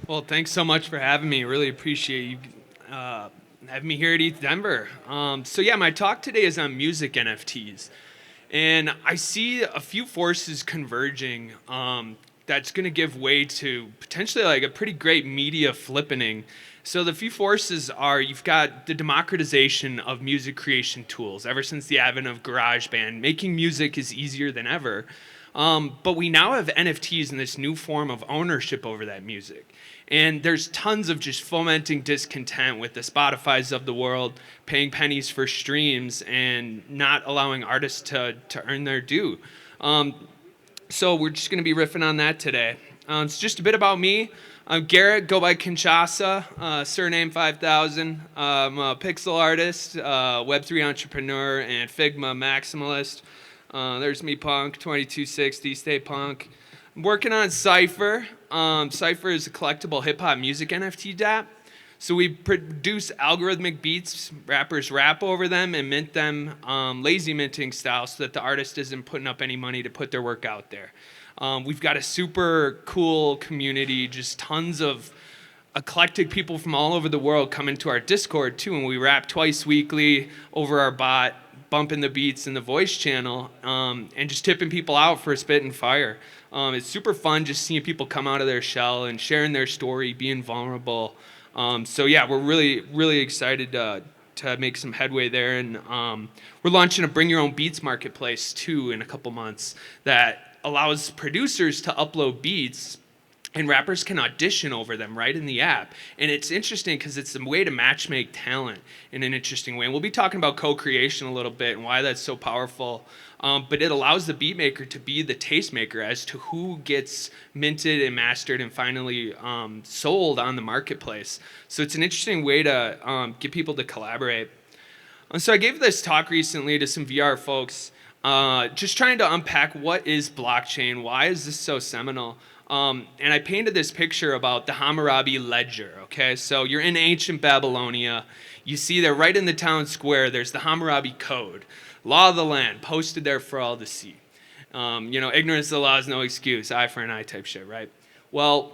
Well, thanks so much for having me. Really appreciate you having me here at ETH Denver. So my talk today is on music NFTs, and I see a few forces converging. That's going to give way to potentially like a pretty great media flippening. So the few forces are you've got the democratization of music creation tools. Ever since the advent of GarageBand, making music is easier than ever. But we now have NFTs in this new form of ownership over that music. And there's tons of just fomenting discontent with the Spotify's of the world paying pennies for streams and not allowing artists to earn their due. So we're just going to be riffing on that today. It's just a bit about me. I'm Garett, go by Kinshasa, surname 5000. I'm a pixel artist, Web3 entrepreneur, and Figma maximalist. There's me, Punk, 2260, Stay Punk. I'm working on Cypher. Cypher is a collectible hip hop music NFT dApp. So we produce algorithmic beats, rappers rap over them and mint them lazy minting style so that the artist isn't putting up any money to put their work out there. We've got a super cool community, just tons of eclectic people from all over the world come into our Discord too, and we rap twice weekly over our bot, bumping the beats in the voice channel, and just tipping people out for a spit and fire. It's super fun just seeing people come out of their shell and sharing their story, being vulnerable. We're really excited to make some headway there, and we're launching a Bring Your Own Beats marketplace too in a couple months that allows producers to upload beats and rappers can audition over them right in the app. And it's interesting because it's a way to matchmake talent in an interesting way. And we'll be talking about co-creation a little bit and why that's so powerful. But it allows the beat maker to be the tastemaker as to who gets minted and mastered and finally sold on the marketplace. So it's an interesting way to get people to collaborate. And so I gave this talk recently to some VR folks, just trying to unpack what is blockchain, why is this so seminal? And I painted this picture about the Hammurabi ledger, okay? So you're in ancient Babylonia. You see there right in the town square, there's the Hammurabi Code, law of the land, posted there for all to see. Ignorance of the law is no excuse, eye for an eye type shit, right? Well,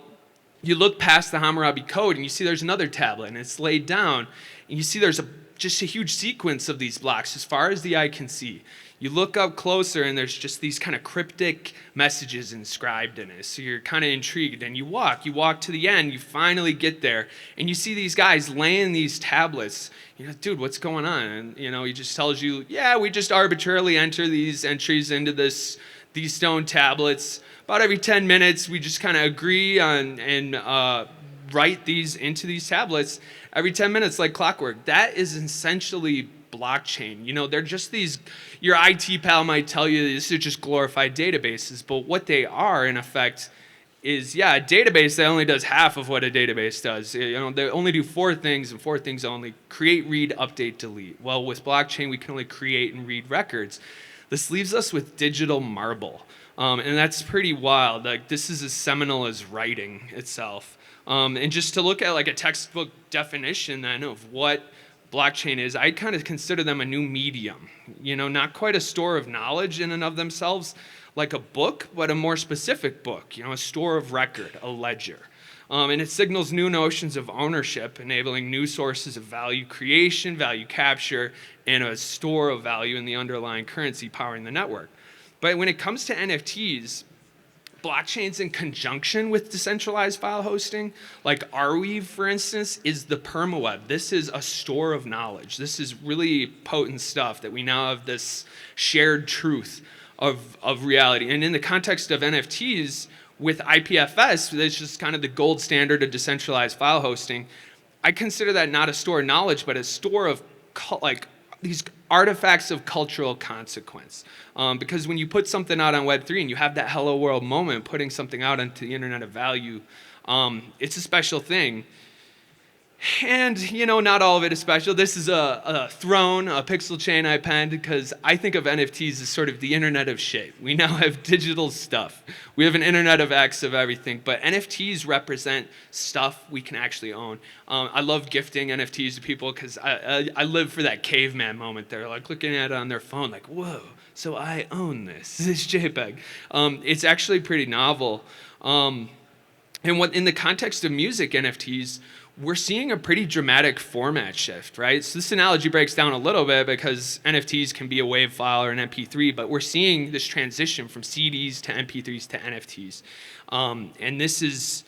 you look past the Hammurabi Code and you see there's another tablet and it's laid down. And you see there's just a huge sequence of these blocks as far as the eye can see. You look up closer and there's just these kind of cryptic messages inscribed in it. So you're kind of intrigued and you walk to the end, you finally get there and you see these guys laying these tablets. You know, dude, what's going on? And he just tells you, yeah, we just arbitrarily enter these entries into these stone tablets. About every 10 minutes, we just kind of agree on and write these into these tablets every 10 minutes like clockwork. That is essentially blockchain. They're just these, your IT pal might tell you this is just glorified databases, but what they are in effect is, a database that only does half of what a database does. They only do four things and four things only: create, read, update, delete. Well, with blockchain, we can only create and read records. This leaves us with digital marble. And that's pretty wild. Like, this is as seminal as writing itself. And just to look at like a textbook definition then of what blockchain is, I kind of consider them a new medium. Not quite a store of knowledge in and of themselves like a book, but a more specific book, a store of record, a ledger. And it signals new notions of ownership, enabling new sources of value creation, value capture, and a store of value in the underlying currency powering the network. But when it comes to NFTs, blockchains in conjunction with decentralized file hosting, like Arweave, for instance, is the permaweb. This is a store of knowledge. This is really potent stuff that we now have this shared truth of reality. And in the context of NFTs, with IPFS, that's just kind of the gold standard of decentralized file hosting. I consider that not a store of knowledge, but a store of these artifacts of cultural consequence. Because when you put something out on Web3 and you have that hello world moment, putting something out onto the internet of value, it's a special thing. And, not all of it is special. This is a throne, a pixel chain I penned because I think of NFTs as sort of the internet of shit. We now have digital stuff. We have an internet of X of everything, but NFTs represent stuff we can actually own. I love gifting NFTs to people because I live for that caveman moment. They're like looking at it on their phone like, whoa, so I own this JPEG. It's actually pretty novel. And what in the context of music NFTs, we're seeing a pretty dramatic format shift, right? So this analogy breaks down a little bit because NFTs can be a WAV file or an MP3, but we're seeing this transition from CDs to MP3s to NFTs. And this is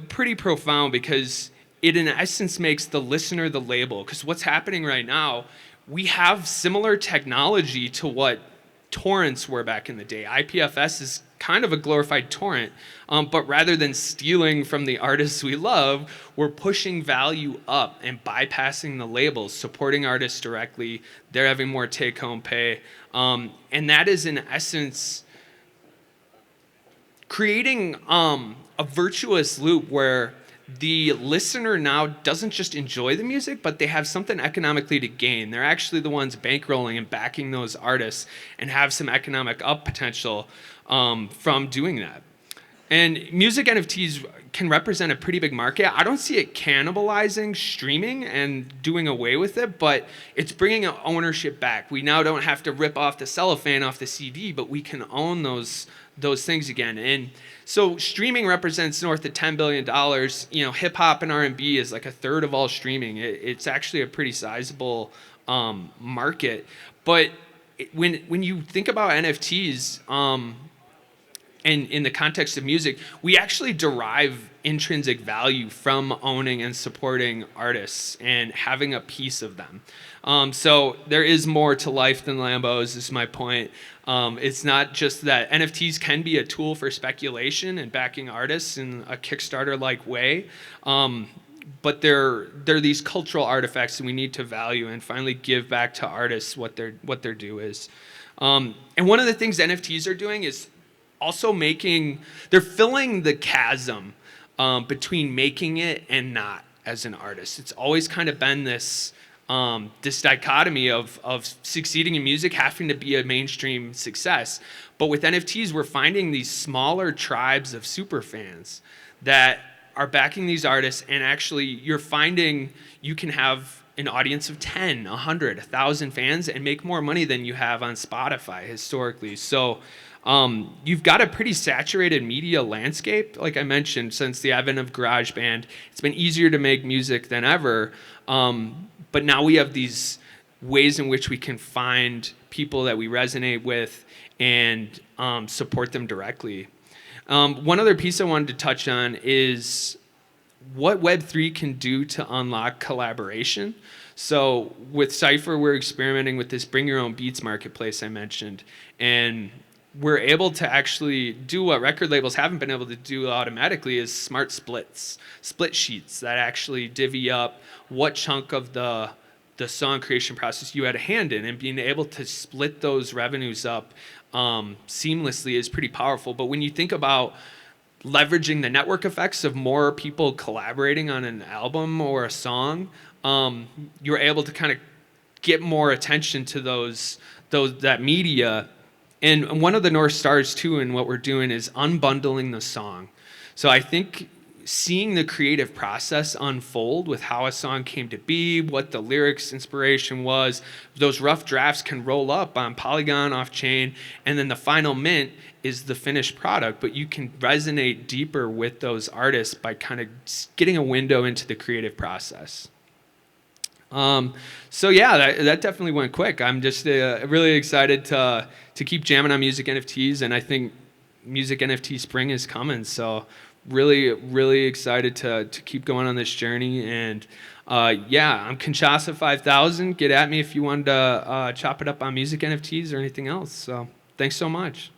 pretty profound because it in essence makes the listener the label. Because what's happening right now, we have similar technology to what torrents were back in the day. IPFS is kind of a glorified torrent, but rather than stealing from the artists we love, we're pushing value up and bypassing the labels, supporting artists directly. They're having more take-home pay. And that is in essence creating a virtuous loop where the listener now doesn't just enjoy the music, but they have something economically to gain. They're actually the ones bankrolling and backing those artists and have some economic up potential from doing that. And music NFTs can represent a pretty big market. I don't see it cannibalizing streaming and doing away with it, but it's bringing ownership back. We now don't have to rip off the cellophane off the CD, but we can own those things again. And so streaming represents north of $10 billion. You know, hip hop and R&B is like a third of all streaming. It's actually a pretty sizable market. But when you think about NFTs, and in the context of music, we actually derive intrinsic value from owning and supporting artists and having a piece of them. So there is more to life than Lambos, is my point. It's not just that NFTs can be a tool for speculation and backing artists in a Kickstarter-like way, but they're these cultural artifacts that we need to value and finally give back to artists what their due is. And one of the things NFTs are doing is also they're filling the chasm between making it and not as an artist. It's always kind of been this dichotomy of succeeding in music having to be a mainstream success. But with NFTs, we're finding these smaller tribes of super fans that are backing these artists, and actually you're finding you can have an audience of 10, 100, 1,000 fans and make more money than you have on Spotify historically. So you've got a pretty saturated media landscape, like I mentioned, since the advent of GarageBand. It's been easier to make music than ever, but now we have these ways in which we can find people that we resonate with and support them directly. One other piece I wanted to touch on is what Web3 can do to unlock collaboration. So with Cypher, we're experimenting with this bring your own beats marketplace I mentioned, and we're able to actually do what record labels haven't been able to do automatically is smart split sheets that actually divvy up what chunk of the song creation process you had a hand in, and being able to split those revenues up seamlessly is pretty powerful. But when you think about leveraging the network effects of more people collaborating on an album or a song, you're able to kind of get more attention to that media. And one of the North Stars, too, in what we're doing is unbundling the song. So I think seeing the creative process unfold with how a song came to be, what the lyrics inspiration was, those rough drafts can roll up on Polygon off-chain, and then the final mint is the finished product. But you can resonate deeper with those artists by kind of getting a window into the creative process. So yeah, that definitely went quick. I'm just really excited to keep jamming on music NFTs, and I think music NFT spring is coming. So really, really excited to keep going on this journey. And yeah, I'm Kinshasa 5000. Get at me if you wanted to chop it up on music NFTs or anything else. So thanks so much.